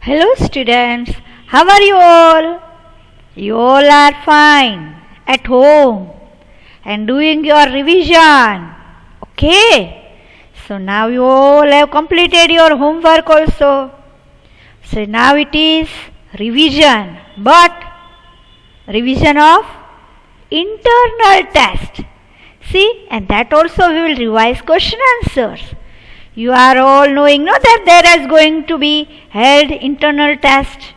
Hello students, how are you all? You all are fine at home and doing your revision. Okay? So now you all have completed your homework also. So now it is revision, but revision of internal test. See, and that also we will revise question answers. You are all knowing no, that there is going to be held internal test.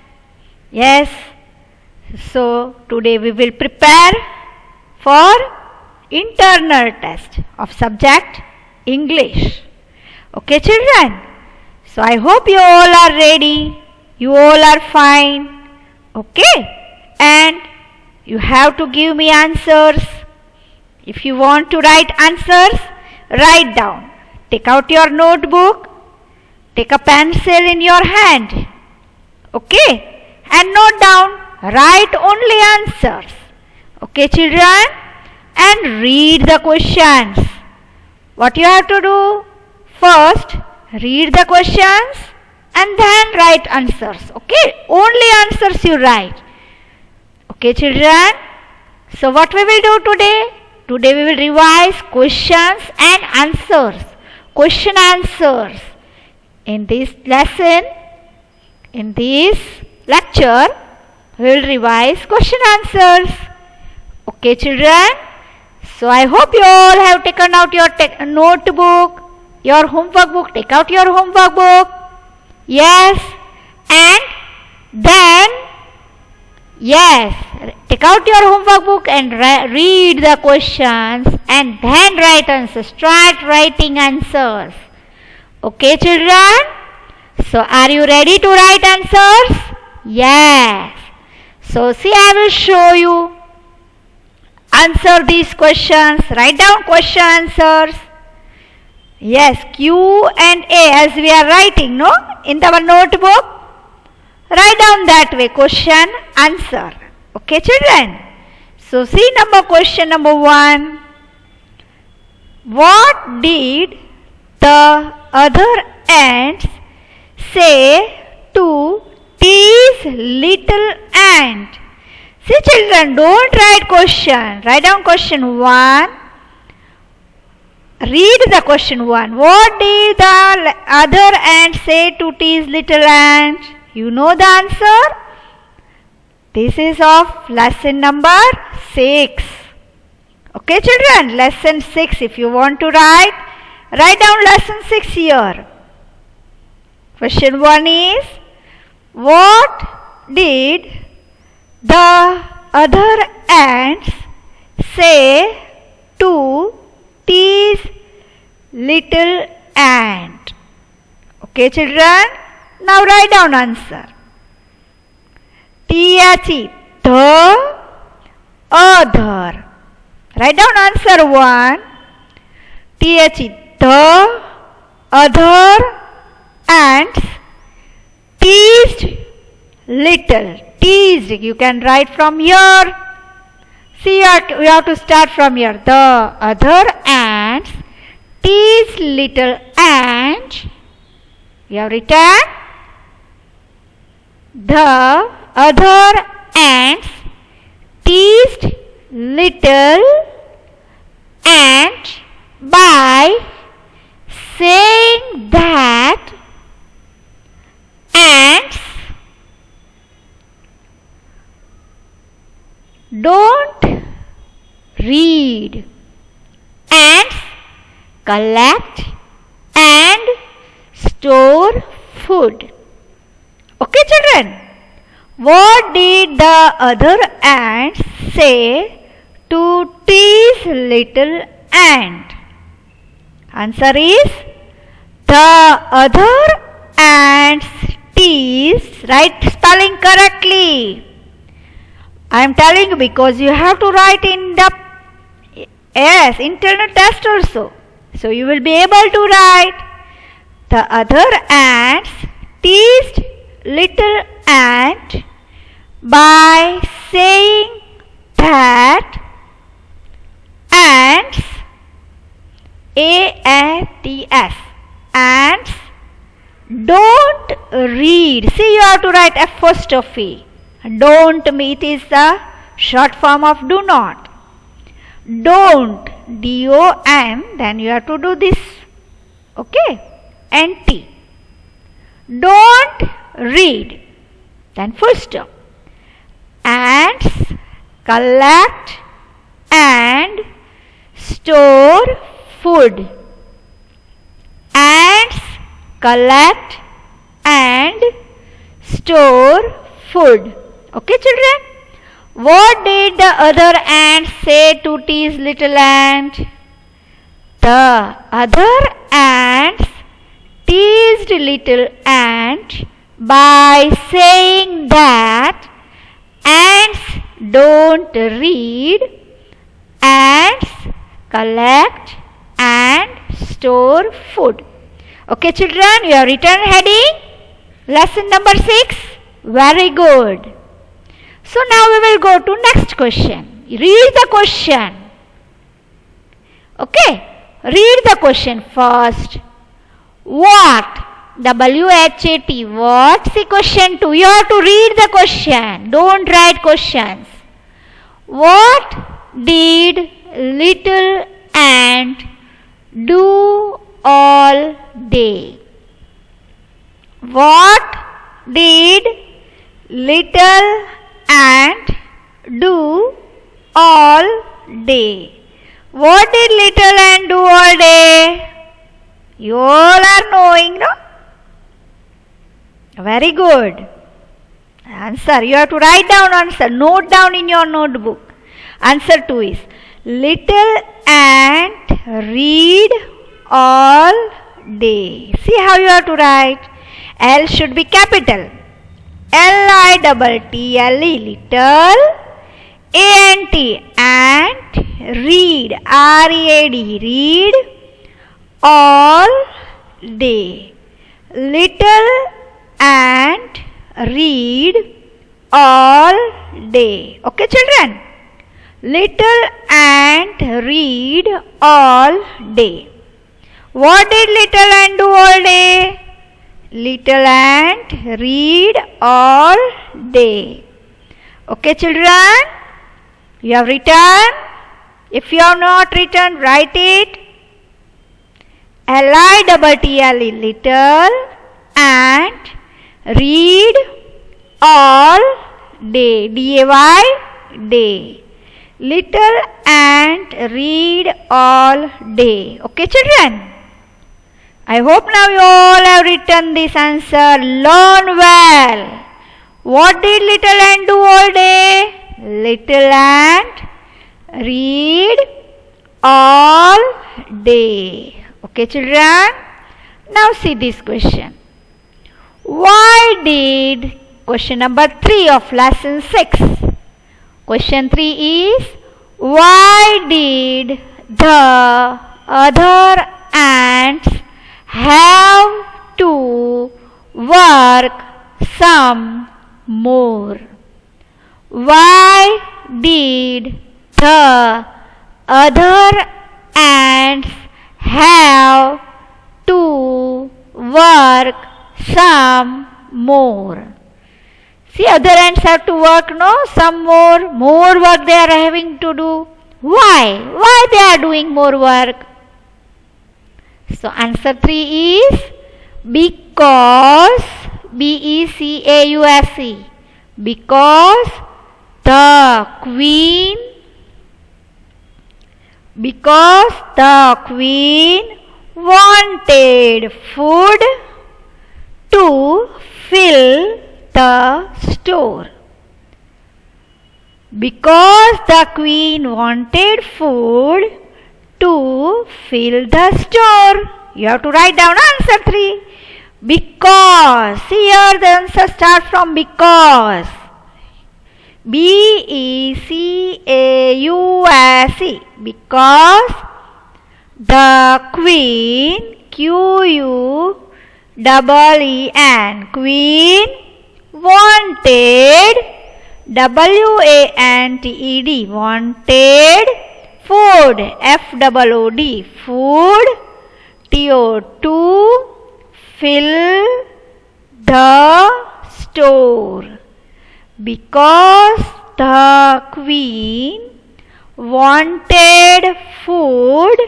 Yes. So today we will prepare for internal test of subject English. Okay children. So I hope you all are ready. You all are fine. Okay. And you have to give me answers. If you want to write answers, write down. Take out your notebook, take a pencil in your hand, okay, and note down, write only answers, okay children, and read the questions. What you have to do? First, read the questions and then write answers, okay, only answers you write, okay children. So what we will do today? Today we will revise questions and answers. Question answers. In this lesson, in this lecture, we will revise question answers. Okay children. So I hope you all have taken out your notebook, your homework book. Take out your homework book. Yes. And then, yes, take out your homework book and read the questions and then write answers. Start writing answers. Okay children? So are you ready to write answers? Yes. So see, I will show you. Answer these questions. Write down question answers. Yes, Q and A as we are writing, no? In our notebook. Write down that way, question, answer. Okay children? So see question number 1. What did the other ants say to T's little ant? See children, don't write question. Write down question 1. Read the question 1. What did the other ant say to T's little ant? You know the answer? This is of lesson number 6. Okay children, lesson 6. If you want to write down lesson 6 here. Question 1 is, what did the other ants say to T's little ant? Okay children, now write down answer. T-H-E, the other. Write down answer 1. T-H-E, the other ants teased little. Teased, you can write from here. See, you have to start from here. The other ants teased little ant. You have written. The other ants teased little ant by saying that ants don't read. Ants collect and store food. Okay children? What did the other ants say to T's little ant? Answer is, the other ants teased. Write spelling correctly. I am telling you because you have to write in the internal test also. So you will be able to write. The other ants teased little ant by saying that ants, A-N-T-S, ants Don't read. See, you have to write apostrophe. Don't, it is the short form of do not. Don't, D-O-N, then you have to do this. Okay? N-T. Don't read. Then full stop. Ants collect and store food. Ants collect and store food. Okay, children? What did the other ants say to tease little ant? The other ants teased little ant by saying that ants don't read, ants collect and store food. Okay, children, you have written heading lesson number 6. Very good. So now we will go to next question. Read the question. Okay, read the question first. What? W-H-A-T. What's the question 2? You have to read the question. Don't write questions. What did little ant do all day? What did little ant do all day? What did little ant do all day? You all are knowing, no? Very good. Answer. You have to write down answer. Note down in your notebook. Answer 2 is little ant read all day. See how you have to write. L should be capital. L-I-T-T-L-E, little. A-N-T, ant. Read, R-E-A-D, read. All day. Little ant read all day. Okay, children? Little ant read all day. What did little ant do all day? Little ant read all day. Okay, children? You have written? If you have not written, write it. L-I-T-T-L-E, little ant read all day. D-A-Y, day. Little ant read all day. Okay, children? I hope now you all have written this answer. Learn well. What did little ant do all day? Little ant read all day. Okay, children? Now see this question. Why did, question number 3 of lesson 6. Question 3 is, why did the other ants have to work some more? Why did the other ants have to work some more? See, other ants have to work, no? Some more work they are having to do. Why? Why they are doing more work? So answer 3 is because, B-E-C-A-U-S-E, because the queen wanted food to fill the store. Because the queen wanted food to fill the store. You have to write down answer 3. Because. See here the answer starts from because. B-E-C-A-U-S-E. Because the queen, Q-U-E-E-N, queen wanted, W-A-N-T-E-D, wanted food, F-O-O-D, food, T-O, to fill the store. Because the queen wanted food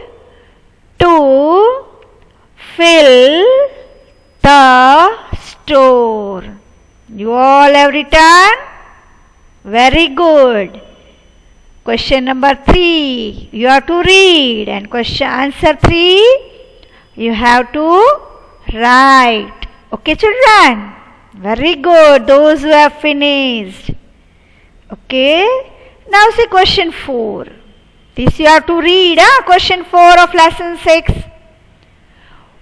to fill the store. You all have written? Very good. Question number 3, you have to read, and answer 3, you have to write. Okay, children? Very good. Those who have finished. Okay. Now see question 4. This you have to read. Question 4 of lesson 6.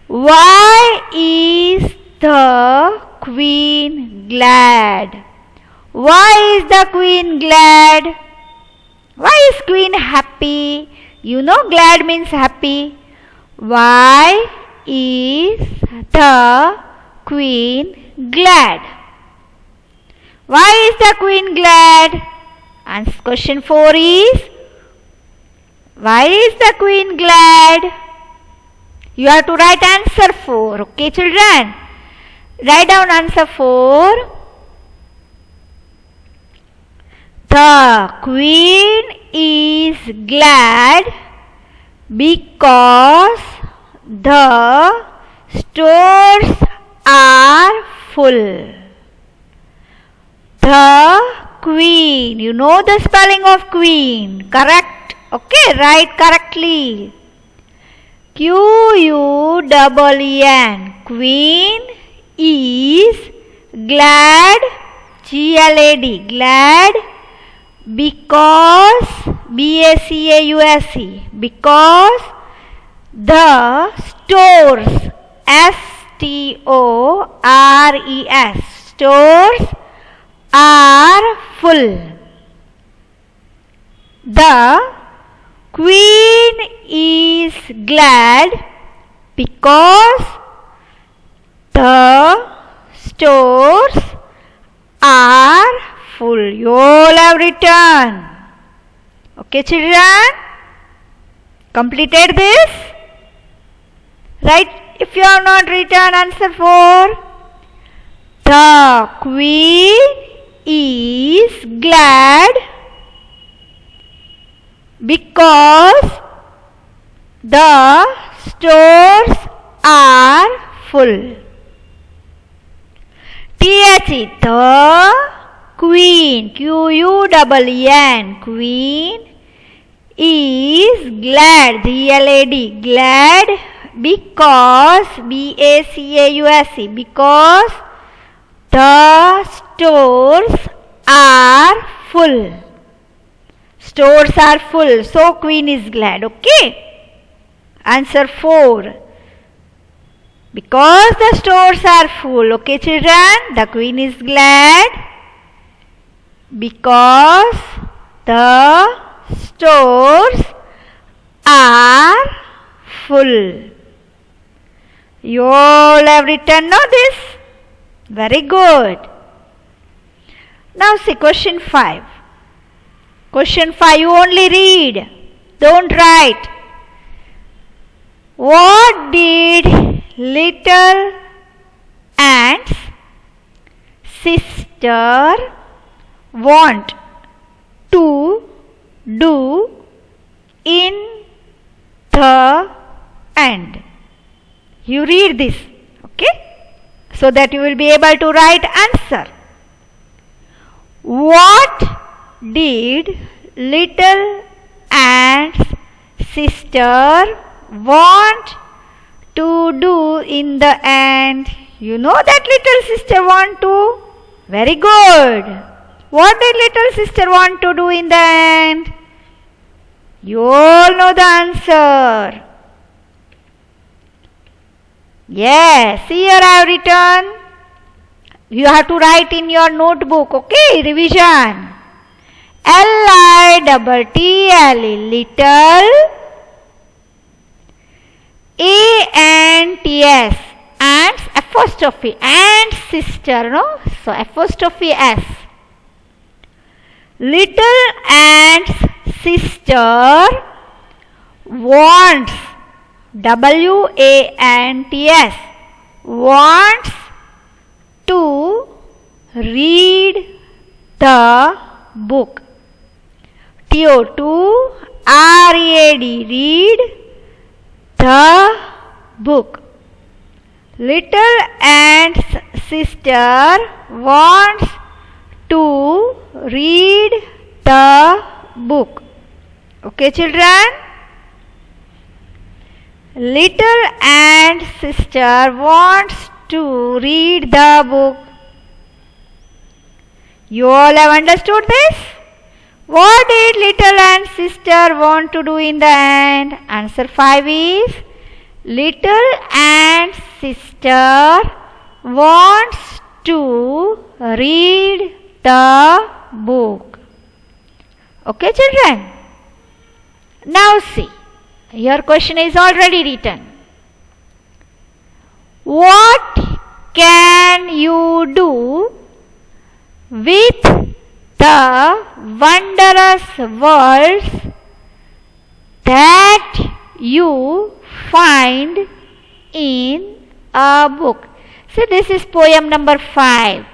Why is the queen glad? Why is the queen glad? Why is queen happy? You know glad means happy. Why is the queen glad? Why is the queen glad? And question 4 is, why is the queen glad? You have to write answer 4. Okay, children? Write down answer 4. The queen is glad because the stores are full. The queen. You know the spelling of queen. Correct? Okay, write correctly. Queen. Queen is glad. Glad. Glad. Because BACAUSE, because the stores, STORES, stores are full. The queen is glad because the stores are full. You all have written. Okay, children? Completed this? Right? If you have not written answer 4. The queen is glad because the stores are full. THE, the queen, QUEEN, queen is glad, GLAD, glad because, BACAUSE, because the stores are full. Stores are full, so queen is glad. Okay? Answer 4. Because the stores are full. Okay, children? The queen is glad because the stores are full. You all have written now this? Very good. Now see question 5. Question 5 you only read. Don't write. What did little ant's sister want to do in the end? You read this, okay? So that you will be able to write answer. What did little ant's sister want to do in the end? You know that little sister want to? Very good. What did little sister want to do in the end? You all know the answer. Yes, here I have written. You have to write in your notebook, okay? Revision. LITTLE, little. ANTS, ants, apostrophe, and sister, no? So apostrophe S. Little ant's sister wants, WANTS, wants to read the book. TO2 READ, read the book. Little ant's sister wants to read the book. Okay, children? Little ant's sister wants to read the book. You all have understood this? What did little ant's sister want to do in the end? Answer 5 is little ant's sister wants to read the book. Okay, children? Now see, your question is already written. What can you do with the wondrous words that you find in a book? So this is poem number 5.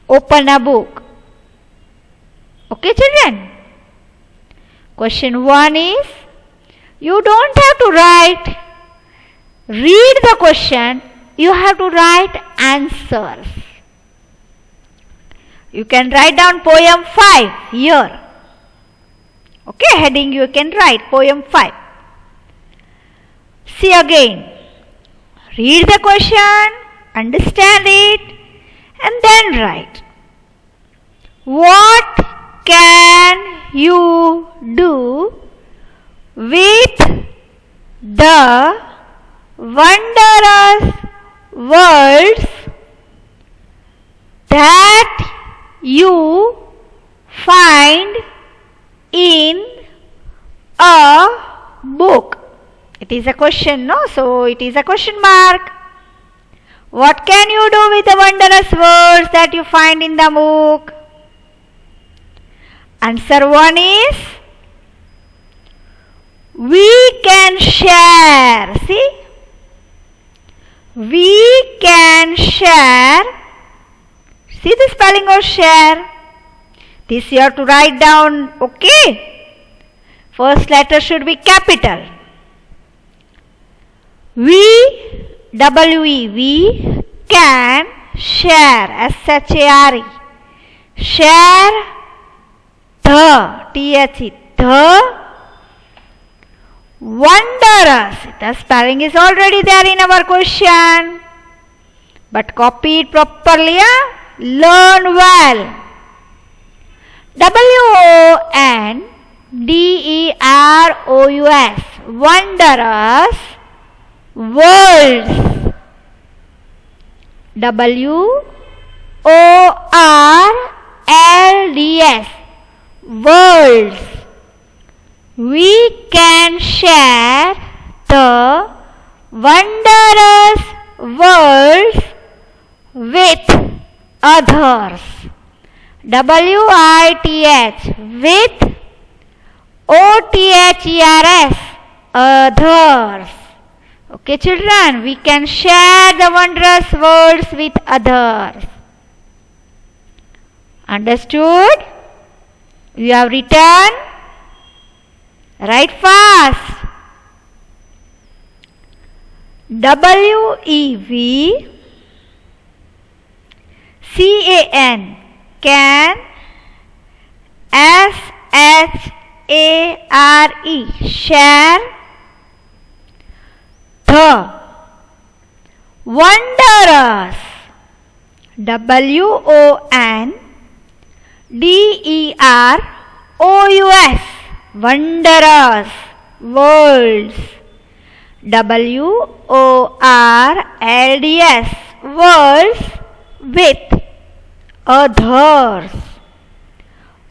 Open a book. Okay, children? Question 1 is, you don't have to write, read the question, you have to write answers. You can write down poem 5 here. Okay, heading you can write poem 5. See again. Read the question, understand it, and then write. What can you do with the wondrous words that you find in a book? It is a question, no? So it is a question mark. What can you do with the wondrous words that you find in the book? Answer 1 is, we can share. See? We can share. See the spelling of share? This you have to write down, okay? First letter should be capital. We can share, S-H-A-R-E. Share the, T-H-E, the wondrous. The spelling is already there in our question. But copy it properly, learn well. W-O-N-D-E-R-O-U-S, wondrous words. W-O-R-L-D-S, words. We can share the wondrous words with others. W-I-T-H, with O-T-H-E-R-S, others. Okay, children, we can share the wondrous words with others. Understood? You have written? Write fast. W-E-V-C-A-N, can. S-H-A-R-E, share. The wondrous, W-O-N-D-E-R-O-U-S, wondrous words. W-O-R-L-D-S, words with others.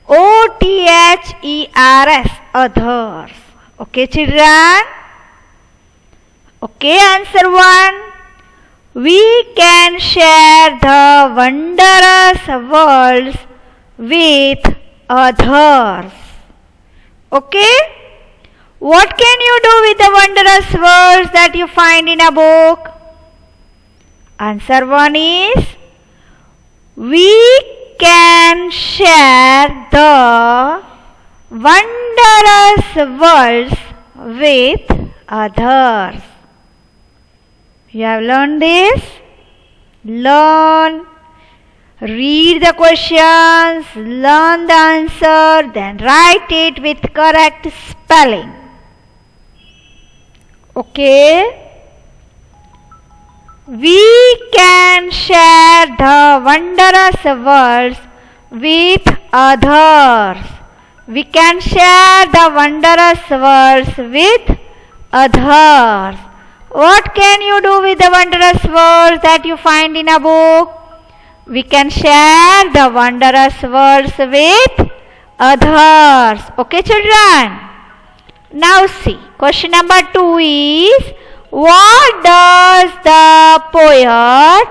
O-T-H-E-R-S, others. Okay, children? Okay, answer 1. We can share the wondrous words with others. Okay? What can you do with the wondrous words that you find in a book? Answer 1 is we can share the wondrous worlds with others. You have learned this? Learn. Read the questions, learn the answer, then write it with correct spelling. Okay? We can share the wondrous worlds with others. We can share the wondrous worlds with others. What can you do with the wondrous worlds that you find in a book? We can share the wondrous worlds with others. Okay, children? Now see, question number 2 is, what does the poet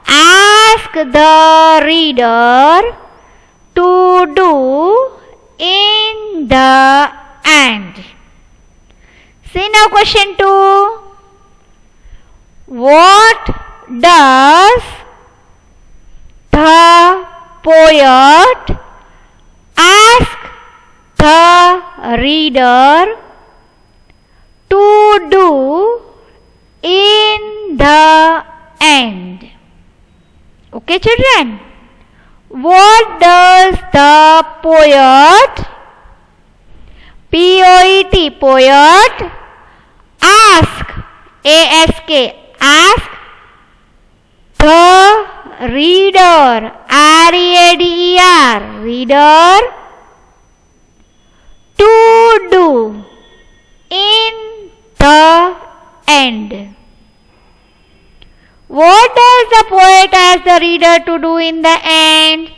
ask the reader to do in the end? See now question 2. What does the poet ask the reader to do in the end? Okay, children? What does the poet, P-O-E-T, poet, ask, A-S-K, ask the reader, R-E-A-D-E-R, reader, to do in the end? What does the poet ask the reader to do in the end?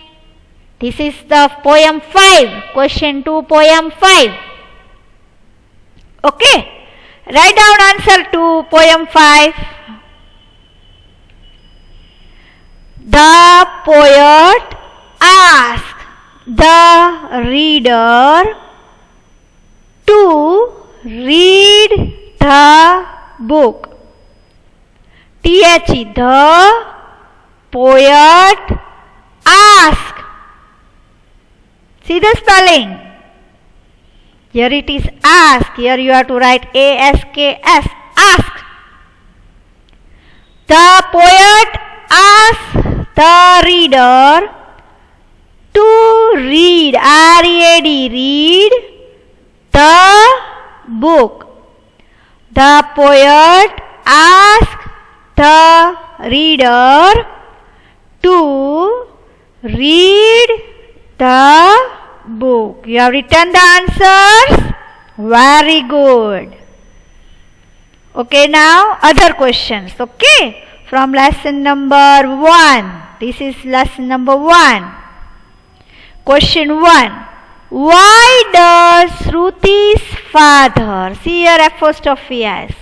This is the poem 5, question 2, poem 5. Okay, write down answer to poem 5. The poet asks the reader to read the book. T-H-E, the poet asks. See the spelling? Here it is ask. Here you have to write A-S-K-S, ask. The poet asks the reader to read, R-E-A-D, read the book. The poet asks the reader to read the book. You have written the answers? Very good. Okay, now other questions. Okay, from lesson number 1. This is lesson number 1. Question 1. Why does Shruti's father, see here apostrophe S,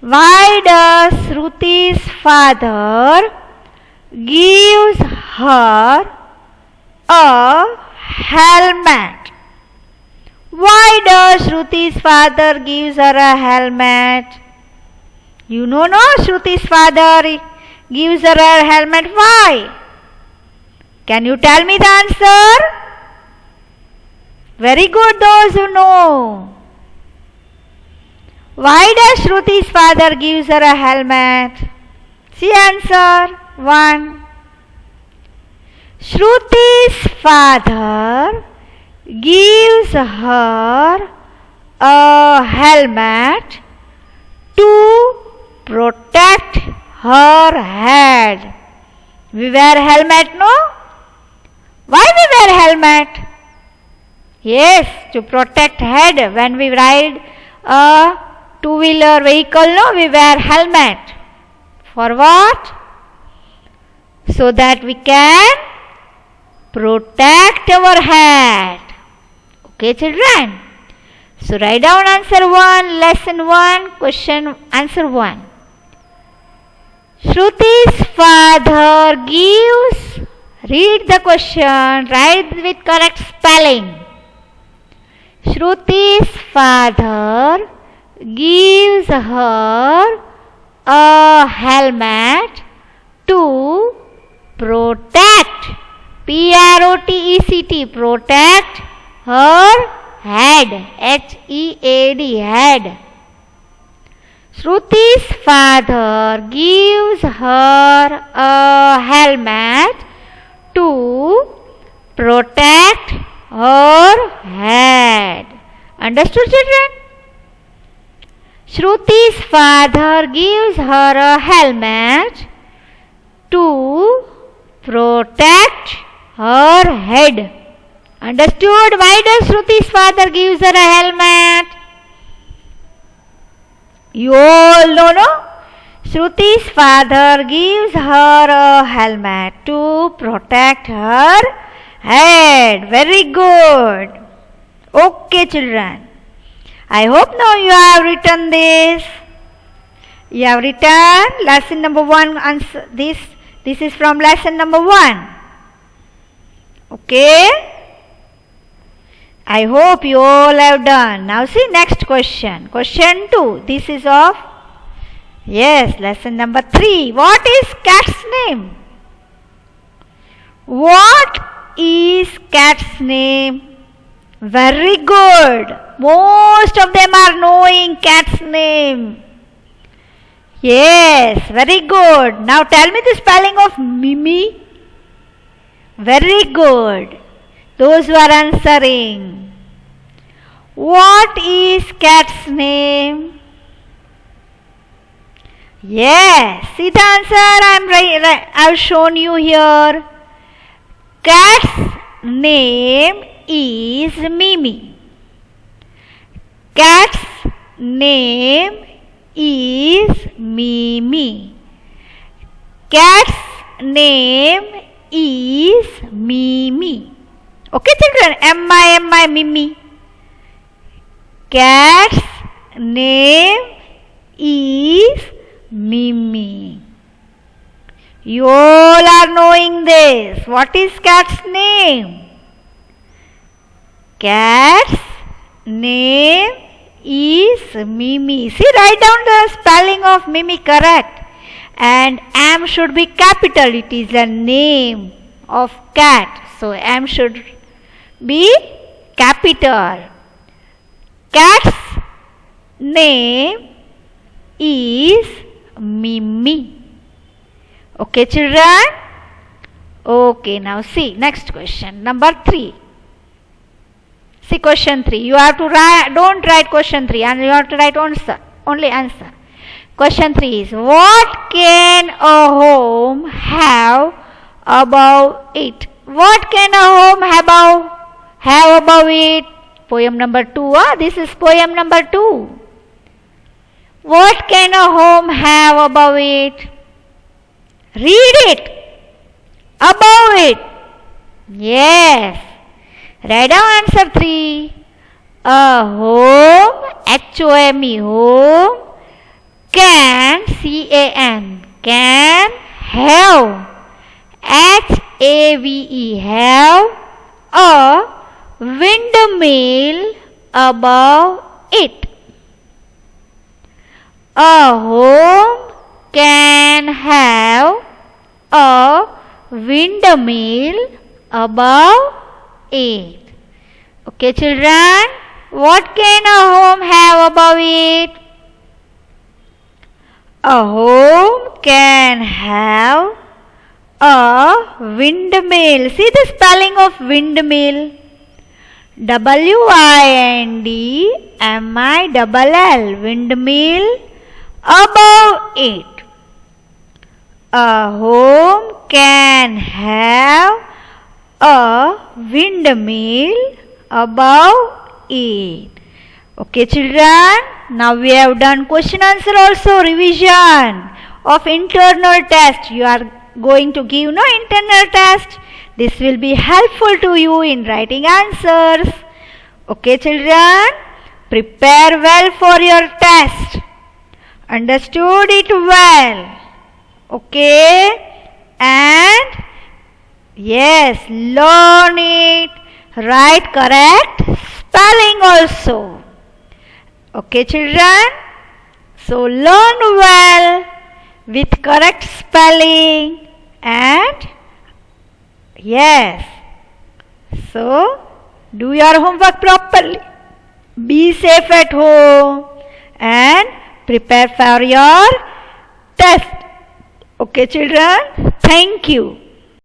why does Shruti's father gives her a helmet? Why does Shruti's father gives her a helmet? You know, no? Shruti's father gives her a helmet. Why? Can you tell me the answer? Very good, those who know. Why does Shruti's father gives her a helmet? See answer 1. Shruti's father gives her a helmet to protect her head. We wear helmet, no? Why we wear helmet? Yes, to protect head. When we ride a two-wheeler vehicle, no, we wear helmet. For what? So that we can protect our head. Okay, children? So write down answer 1, lesson 1, question answer 1. Shruti's father gives, read the question, write with correct spelling. Shruti's father gives her a helmet to protect, P-R-O-T-E-C-T, protect her head, H-E-A-D, head. Shruti's father gives her a helmet to protect her head. Understood, children? Shruti's father gives her a helmet to protect her head. Understood? Why does Shruti's father gives her a helmet? You all know, no? Shruti's father gives her a helmet to protect her head. Very good. Okay, children. I hope now you have written this. You have written lesson number 1 answer. This is from lesson number 1. Okay. I hope you all have done. Now see next question. Question 2. This is of, yes, lesson number 3. What is cat's name? What is cat's name? Very good. Most of them are knowing cat's name. Yes, very good. Now tell me the spelling of Mimi. Very good. Those who are answering. What is cat's name? Yes, see the answer I've shown you here. Cat's name is Mimi. Cat's name is Mimi. Cat's name is Mimi. Okay, children? M-I, Mimi. Cat's name is Mimi. You all are knowing this. What is cat's name? Cat's name is Mimi. See, write down the spelling of Mimi correct. And M should be capital. It is the name of cat. So M should be capital. Cat's name is Mimi. Okay, children? Okay, now see next question. Number 3. See question 3. You have to write, don't write question 3 and you have to write answer. Only answer. Question 3 is, what can a home have above it? What can a home have above it? Poem number 2. This is poem number 2. What can a home have above it? Read it. Above it. Yes. Write down answer 3. A home, H-O-M-E, home, can, C-A-N, can have, H-A-V-E, have a windmill above it. A home can have a windmill above it. Okay, children, what can a home have above it? A home can have a windmill. See the spelling of windmill. W-I-N-D-M-I-L-L, windmill above it. A home can have a windmill above it. Okay, children, now we have done question answer also, revision of internal test. You are going to give no internal test. This will be helpful to you in writing answers. Okay, children, prepare well for your test. Understood it well. Okay, and yes, learn it. Write correct spelling also. Okay, children, so learn well with correct spelling and yes. So, do your homework properly. Be safe at home and prepare for your test. Okay, children? Thank you.